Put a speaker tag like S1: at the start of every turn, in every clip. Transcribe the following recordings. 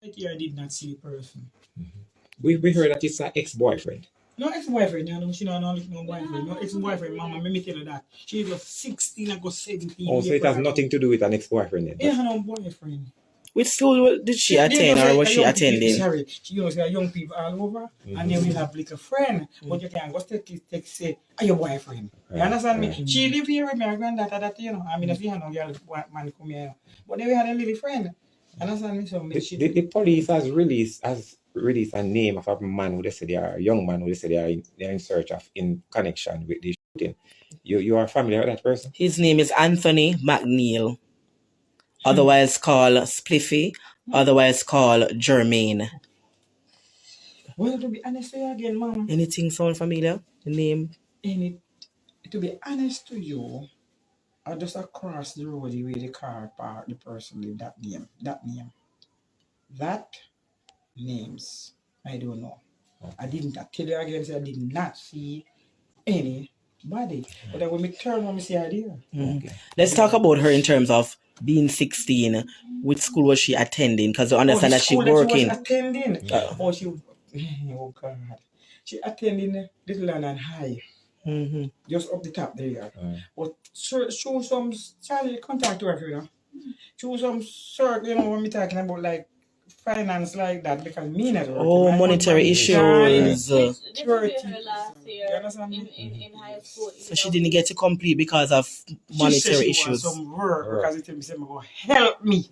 S1: I did not see the person.
S2: We heard that it's an ex-boyfriend.
S1: No ex-boyfriend, she don't know no boyfriend. No ex-boyfriend, mama, let me tell you that. She was 16 and go 17.
S2: Oh, so it has nothing to do with an ex-boyfriend then?
S1: Yeah, no boyfriend.
S3: Which school did she attend, or was she attending?
S1: Sorry, she knows there are young people all over, and they will have little friend. But you can go take say, are your boyfriend? You understand me? She live here with my granddaughter, that I mean, if you have no girl man come here, but then we had a little friend. Understand me? So
S2: the police has released a name of a man who they say they are a young man who they say they are in search of in connection with the shooting. You are familiar with that person?
S3: His name is Anthony McNeil, otherwise called Spliffy, otherwise called Jermaine.
S1: Well, to be honest with you again, mom.
S3: Anything sound familiar? The name?
S1: To be honest to you, I just across the road where the car parked, the person lived that name. That names, I don't know. I tell you again, I did not see anybody. But then when we turn on, we see her there.
S3: Okay. Let's talk about her in terms of being 16. Which school was she attending? Because you understand that she's working.
S1: She was attending. Oh God. She attending Little London High. Just up the top there. But show some Charlie contact to her, you know. Show some circle, when we talking about like finance like that, because me not working.
S3: Oh, monetary issues.
S4: Her last year in high school.
S3: So she didn't get to complete because of monetary issues.
S1: She some work because it said go help me.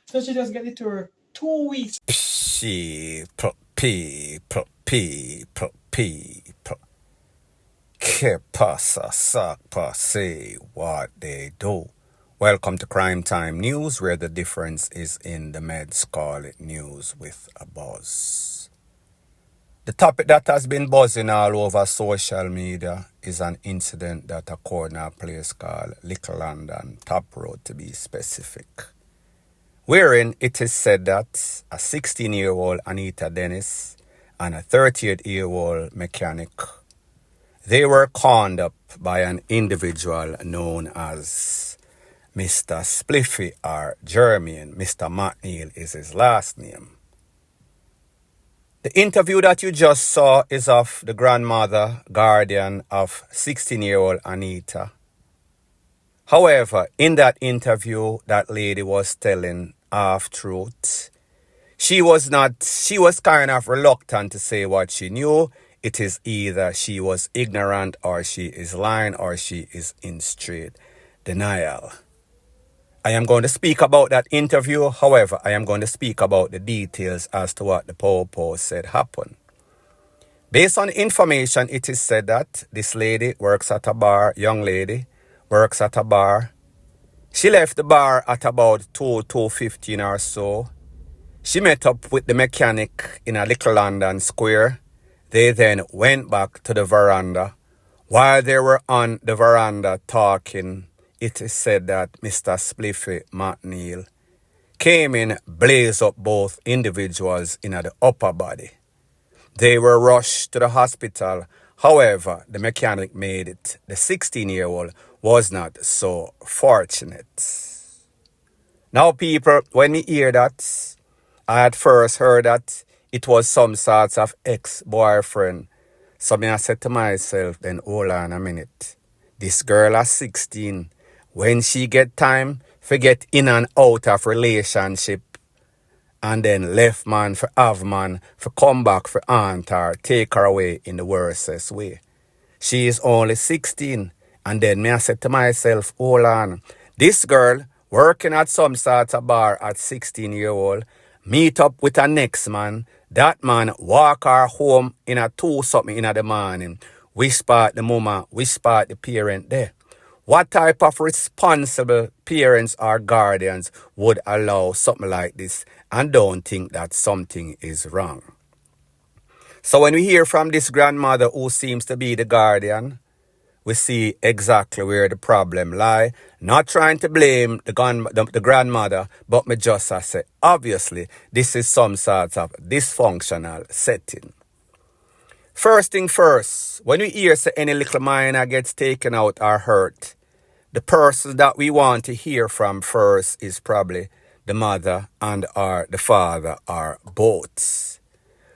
S1: So she just get it to her 2 weeks.
S5: Que pasa, sakpa, say what they do. Welcome to Crime Time News, where the difference is in the meds. Call it news with a buzz. The topic that has been buzzing all over social media is an incident that occurred in a place called Little London, Top Road to be specific, wherein it is said that a 16-year-old Anita Dennis and a 38-year-old mechanic, they were conned up by an individual known as Mr. Spliffy or Jermaine. Mr. McNeil is his last name. The interview that you just saw is of the grandmother, guardian of 16-year-old Anita. However, in that interview, that lady was telling half-truth. She was kind of reluctant to say what she knew. It is either she was ignorant, or she is lying, or she is in straight denial. I am going to speak about that interview. However, I am going to speak about the details as to what the Popo said happened. Based on information, it is said that this lady works at a bar, young lady, works at a bar. She left the bar at about 2:15 or so. She met up with the mechanic in a Little London Square. They then went back to the veranda. While they were on the veranda talking, it is said that Mr. Spliffy McNeil came in, blazed up both individuals in the upper body. They were rushed to the hospital. However, the mechanic made it. The 16-year-old was not so fortunate. Now, people, when we hear that, I had first heard that it was some sorts of ex-boyfriend. So I said to myself, then hold on a minute. This girl at 16, when she get time, forget in and out of relationship, and then left man for have man, for come back for aunt her, take her away in the worstest way. She is only 16. And then me I said to myself, hold on. This girl working at some sort of bar at 16-year-old, meet up with her next man. That man walk her home in a 2-something in the morning. Whisper at the mama, whisper at the parent there. What type of responsible parents or guardians would allow something like this and don't think that something is wrong? So when we hear from this grandmother who seems to be the guardian, we see exactly where the problem lie. Not trying to blame the grandmother, but me just say, obviously, this is some sort of dysfunctional setting. First thing first, when we hear say any little minor gets taken out or hurt, the person that we want to hear from first is probably the mother and or the father or both.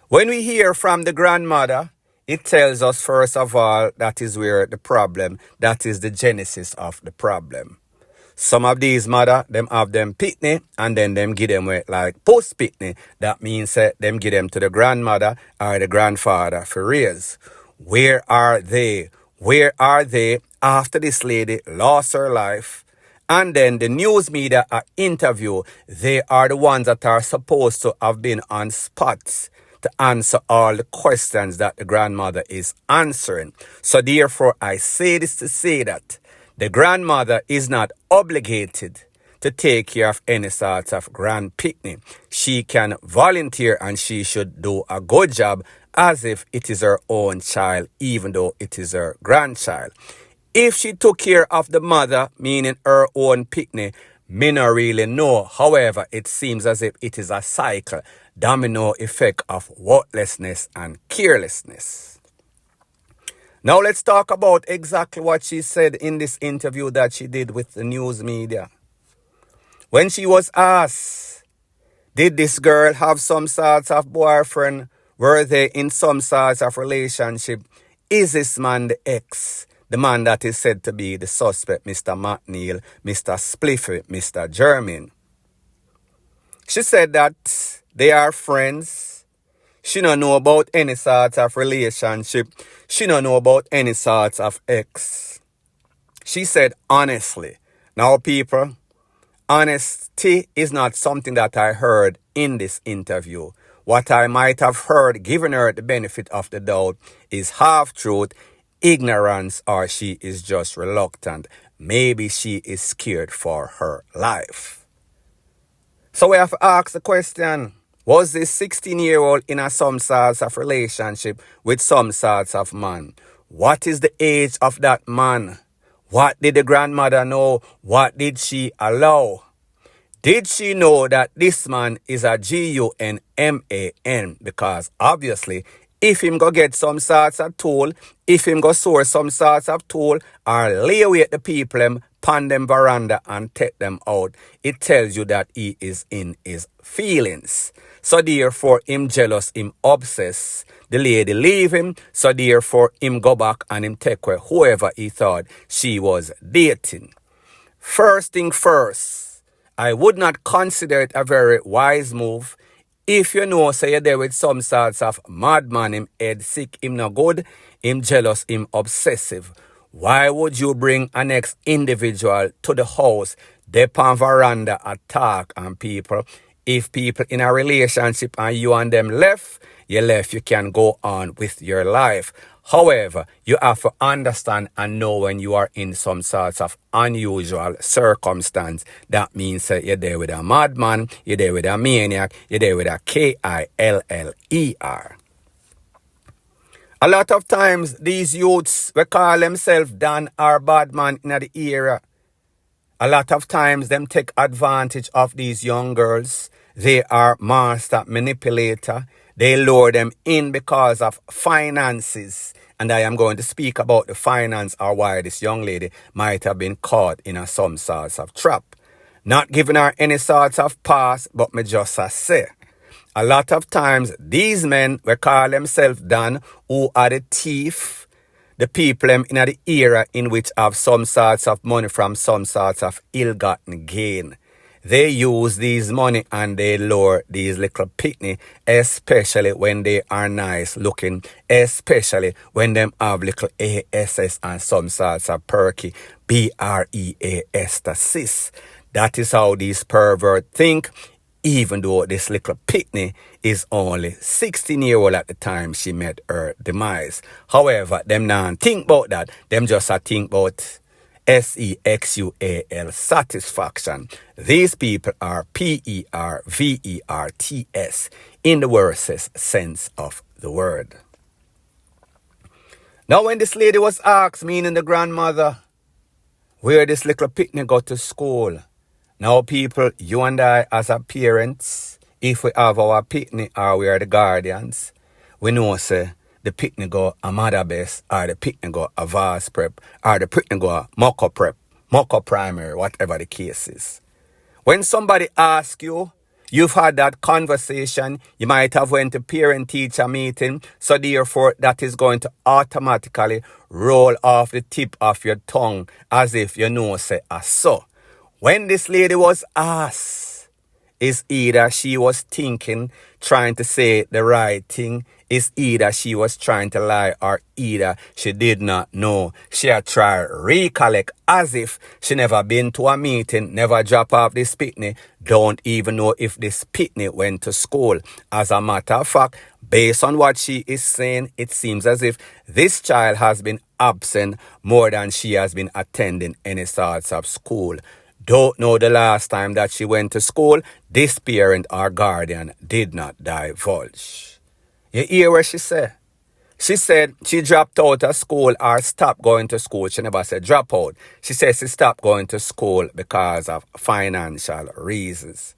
S5: When we hear from the grandmother, it tells us first of all that is where the problem, that is the genesis of the problem. Some of these mother, them have them pickney and then them give them like post pickney. That means them give them to the grandmother or the grandfather for raise. Where are they? Where are they after this lady lost her life? And then the news media are interview. They are the ones that are supposed to have been on spot to answer all the questions that the grandmother is answering. So therefore, I say this to say that the grandmother is not obligated to take care of any sort of grand picnic. She can volunteer and she should do a good job as if it is her own child, even though it is her grandchild. If she took care of the mother, meaning her own picnic, me not really know. However, it seems as if it is a cycle, domino effect of worthlessness and carelessness. Now let's talk about exactly what she said in this interview that she did with the news media. When she was asked, did this girl have some sort of boyfriend? Were they in some sort of relationship? Is this man the ex? The man that is said to be the suspect, Mr. McNeil, Mr. Spliffy, Mr. Germain. She said that they are friends. She don't know about any sort of relationship. She don't know about any sort of ex. She said honestly. Now people, honesty is not something that I heard in this interview. What I might have heard, giving her the benefit of the doubt, is half-truth, ignorance, or she is just reluctant. Maybe she is scared for her life. So we have to ask the question, was this 16-year-old in some sorts of relationship with some sorts of man? What is the age of that man? What did the grandmother know? What did she allow? Did she know that this man is a gunman? Because obviously, if him go get some sorts of tool, if him go source some sorts of tool, or lay away at the people pan them veranda and take them out, it tells you that he is in his feelings. So therefore, him jealous, him obsessed. The lady leave him, so therefore, him go back and him take away whoever he thought she was dating. First thing first, I would not consider it a very wise move. If you know, say you're there with some sorts of madman, him head sick, him no good, him jealous, him obsessive. Why would you bring an next individual to the house, dep on veranda, attack on people? If people in a relationship and you and them left, you can go on with your life. However, you have to understand and know when you are in some sorts of unusual circumstance. That means that you're there with a madman, you're there with a maniac, you're there with a killer. A lot of times, these youths, we call themselves Dan or Badman in the era. A lot of times, them take advantage of these young girls. They are master manipulator. They lure them in because of finances. And I am going to speak about the finance or why this young lady might have been caught in some sorts of trap. Not giving her any sorts of pass, but me just say. A lot of times, these men, we call themselves Dan, who are the thief, the people in the era in which have some sorts of money from some sorts of ill-gotten gain. They use these money and they lure these little pickney, especially when they are nice looking, especially when them have little ASS and some sorts of perky BREAS. That is how these perverts think, even though this little pickney is only 16-year-old at the time she met her demise. However, them not think about that. Them just think about SEXUAL, satisfaction. These people are PERVERTS in the worstest sense of the word. Now when this lady was asked, meaning the grandmother, where this little picnic go to school, now people, you and I as our parents, if we have our picnic or we are the guardians, we know say the picnic go a mother best, or the picnic go a vast prep, or the picnic go a mock-up prep, mock-up primary, whatever the case is. When somebody asks you, you've had that conversation, you might have went to parent-teacher meeting, so therefore that is going to automatically roll off the tip of your tongue as if you know say so. When this lady was asked, is either she was thinking, trying to say the right thing, is either she was trying to lie, or either she did not know. She had tried recollect as if she never been to a meeting, never drop off this PICKNEY, don't even know if this PICKNEY went to school. As a matter of fact, based on what she is saying, it seems as if this child has been absent more than she has been attending any sorts of school. Don't know the last time that she went to school. This parent or guardian did not divulge. You hear what she said? She said she dropped out of school or stopped going to school. She never said drop out. She said she stopped going to school because of financial reasons.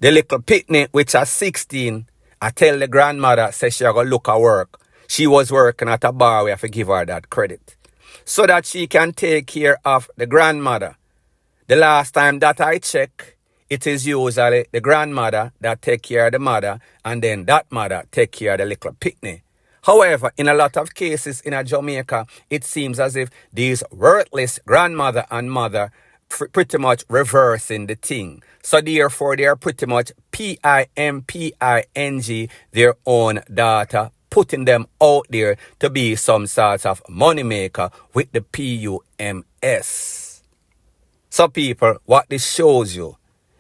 S5: The little PICKNEY, which is 16, I tell the grandmother, say she go look at work. She was working at a bar, we have to give her that credit. So that she can take care of the grandmother. The last time that I check, it is usually the grandmother that take care of the mother, and then that mother take care of the little PICKNEY. However, in a lot of cases in Jamaica, it seems as if these worthless grandmother and mother pretty much reversing the thing. So therefore, they are pretty much pimping their own daughter, putting them out there to be some sort of moneymaker with the PUMS. So people, what this shows you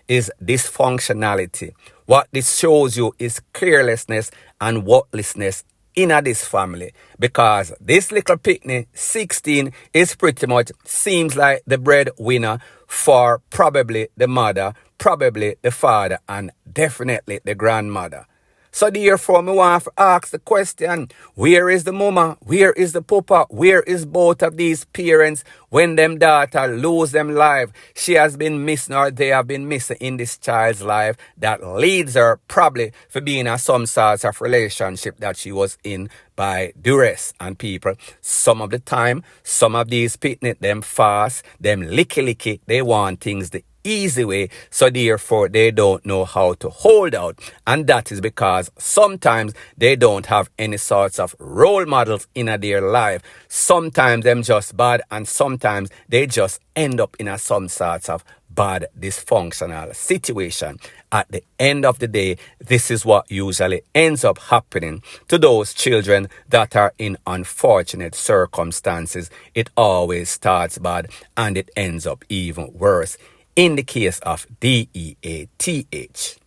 S5: is dysfunctionality. What this shows you is carelessness and worthlessness in this family. Because this little PICKNEY, 16, is pretty much seems like the breadwinner for probably the mother, probably the father, and definitely the grandmother. So therefore, I want to ask the question, where is the mama? Where is the papa? Where is both of these parents when them daughter lose them life? She has been missing, or they have been missing in this child's life that leads her probably for being in some sort of relationship that she was in by duress. And people, some of the time, some of these PICKNEY, them fast, them licky, they want things the easy way, so therefore they don't know how to hold out, and that is because sometimes they don't have any sorts of role models in their life. Sometimes them just bad, and sometimes they just end up in some sorts of bad dysfunctional situation. At the end of the day, this is what usually ends up happening to those children that are in unfortunate circumstances. It always starts bad and it ends up even worse. In the case of DEATH,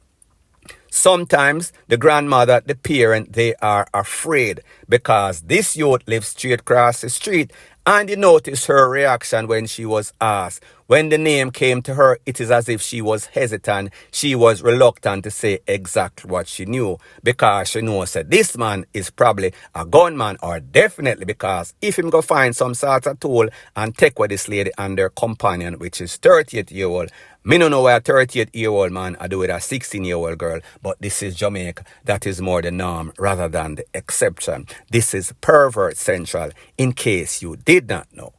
S5: sometimes the grandmother, the parent, they are afraid because this youth lives straight across the street. And you notice her reaction when she was asked. When the name came to her, it is as if she was hesitant. She was reluctant to say exactly what she knew, because she knows that this man is probably a gunman, or definitely because if him go find some sort of tool and take with this lady and their companion, which is 38-year-old. Me don't know why a 38-year-old man I do with a 16-year-old girl, but this is Jamaica. That is more the norm rather than the exception. This is pervert central, in case you did not know.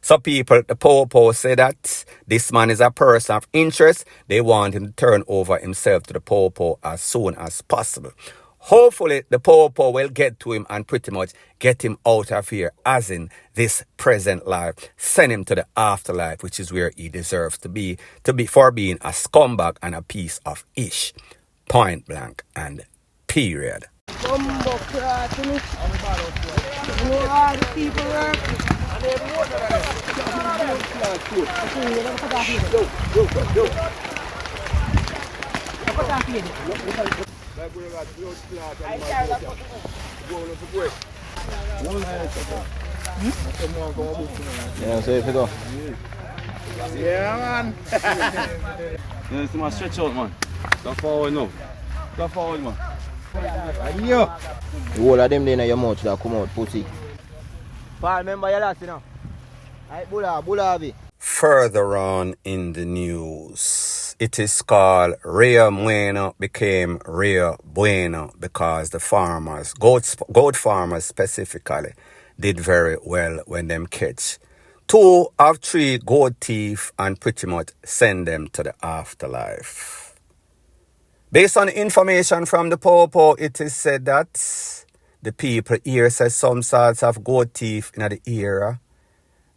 S5: So people, the Popo say that this man is a person of interest. They want him to turn over himself to the Popo as soon as possible. Hopefully, the Popo will get to him and pretty much get him out of here, as in this present life. Send him to the afterlife, which is where he deserves to be for being a scumbag and a piece of ish. Point blank and period.
S6: Yeah, so if you go.
S7: Yeah, man. Yeah, it's my stretch out, man. Go forward now. Go forward, man.
S6: The whole of them there in your mouth that come out, pussy. Paul, remember your last, you know? Alright, Bula.
S5: Further on in the news, it is called Rio Bueno became Rio Bueno because the farmers, goat farmers specifically, did very well when them catch 2 of 3 gold teeth and pretty much send them to the afterlife. Based on information from the Popo, it is said that the people here says some sorts of gold teeth in the era.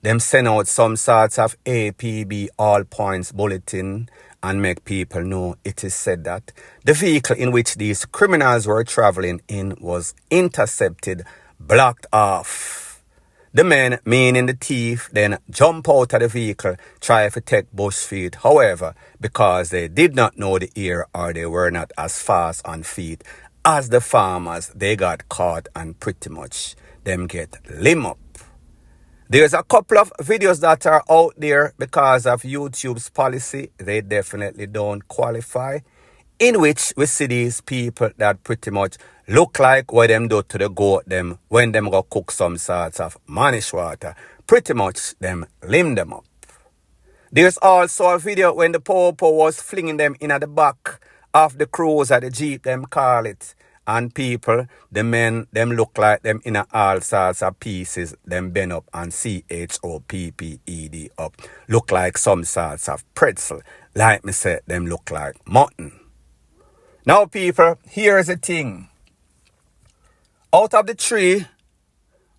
S5: Them send out some sorts of APB all points bulletin and make people know. It is said that the vehicle in which these criminals were traveling in was intercepted, blocked off. The men, meaning the thief, then jump out of the vehicle, try to take bush feet. However, because they did not know the ear or they were not as fast on feet as the farmers, they got caught and pretty much them get limb up. There's a couple of videos that are out there because of YouTube's policy. They definitely don't qualify. In which we see these people that pretty much look like what them do to the goat them when them go cook some sorts of manish water. Pretty much them limb them up. There's also a video when the Popo was flinging them in at the back of the cruiser, the Jeep them call it. And people, the men, them look like them in all sorts of pieces, them bend up and CHOPPED up. Look like some sorts of pretzel. Like me said, them look like mutton. Now people, here's the thing. Out of the 3,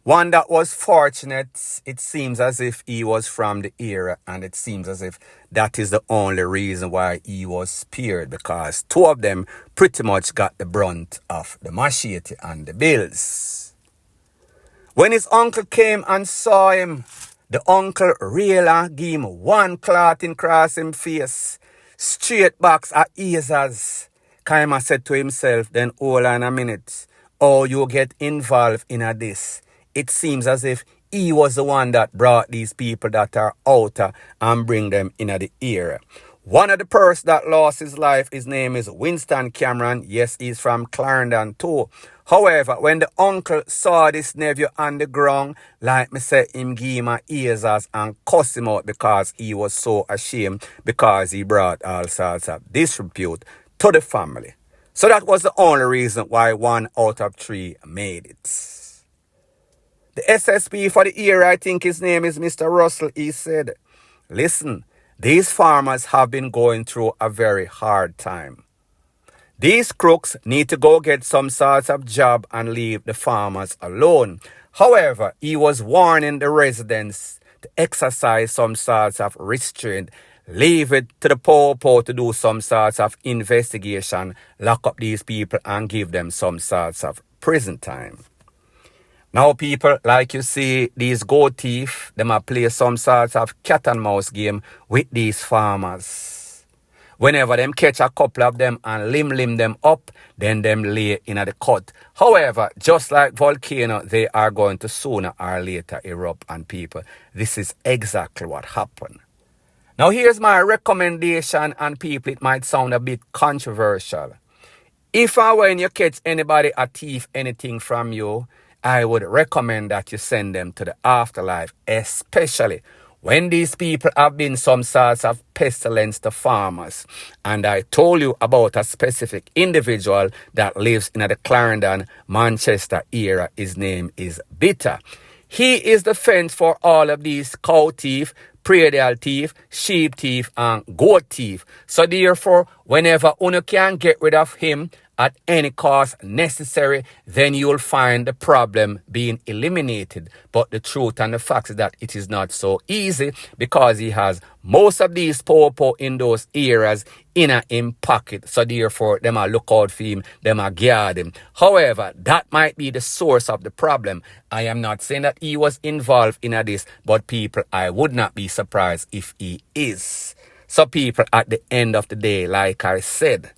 S5: one that was fortunate, it seems as if he was from the era, and it seems as if that is the only reason why he was spared, because 2 of them pretty much got the brunt of the machete and the bills. When his uncle came and saw him, the uncle really gave him 1 clot in cross him face, straight backs at ears. Kaima said to himself, then hold on a minute, oh, you get involved in this. It seems as if he was the one that brought these people that are out and bring them in the era. One of the persons that lost his life, his name is Winston Cameron. Yes, he's from Clarendon too. However, when the uncle saw this nephew on the ground, like me say, him give him ears and cuss him out because he was so ashamed because he brought all sorts of disrepute to the family. So that was the only reason why 1 out of 3 made it. The SSP for the year, I think his name is Mr. Russell, he said, listen, these farmers have been going through a very hard time. These crooks need to go get some sort of job and leave the farmers alone. However, he was warning the residents to exercise some sort of restraint, leave it to the Popo to do some sort of investigation, lock up these people and give them some sorts of prison time. Now people, like you see, these goat thief, them a play some sort of cat and mouse game with these farmers. Whenever them catch a couple of them and limb them up, then them lay in the cut. However, just like volcano, they are going to sooner or later erupt on people. This is exactly what happened. Now here's my recommendation, and people, it might sound a bit controversial. If or when you catch anybody a thief anything from you, I would recommend that you send them to the afterlife, especially when these people have been some sorts of pestilence to farmers. And I told you about a specific individual that lives in the Clarendon, Manchester area. His name is Bitter. He is the fence for all of these cow thief, predial thief, sheep thief, and goat thief. So therefore, whenever you can get rid of him at any cost necessary, then you'll find the problem being eliminated. But the truth and the fact is that it is not so easy, because he has most of these Popo in those areas in a him pocket. So therefore, them a look out for him, them a guard him. However, that might be the source of the problem. I am not saying that he was involved in this, but people, I would not be surprised if he is. So people, at the end of the day, like I said,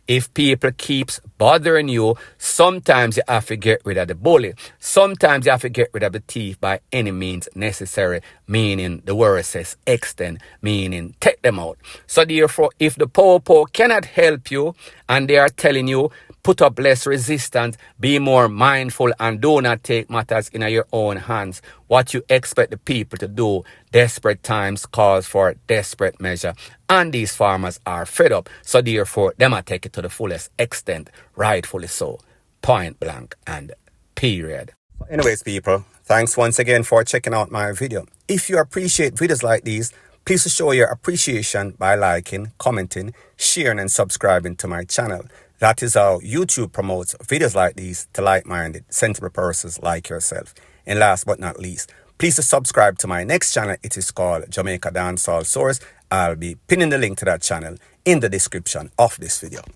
S5: if people keeps bothering you, sometimes you have to get rid of the bully. Sometimes you have to get rid of the thief by any means necessary, meaning the worst extent, meaning take them out. So therefore, if the Popo cannot help you and they are telling you, put up less resistance, be more mindful, and do not take matters in your own hands, what you expect the people to do, desperate times calls for desperate measure. And these farmers are fed up. So therefore, they might take it to the fullest extent, rightfully so. Point blank and period. Anyways, people, thanks once again for checking out my video. If you appreciate videos like these, please show your appreciation by liking, commenting, sharing, and subscribing to my channel. That is how YouTube promotes videos like these to like-minded, sensible persons like yourself. And last but not least, please subscribe to my next channel. It is called Jamaica Dancehall Source. I'll be pinning the link to that channel in the description of this video.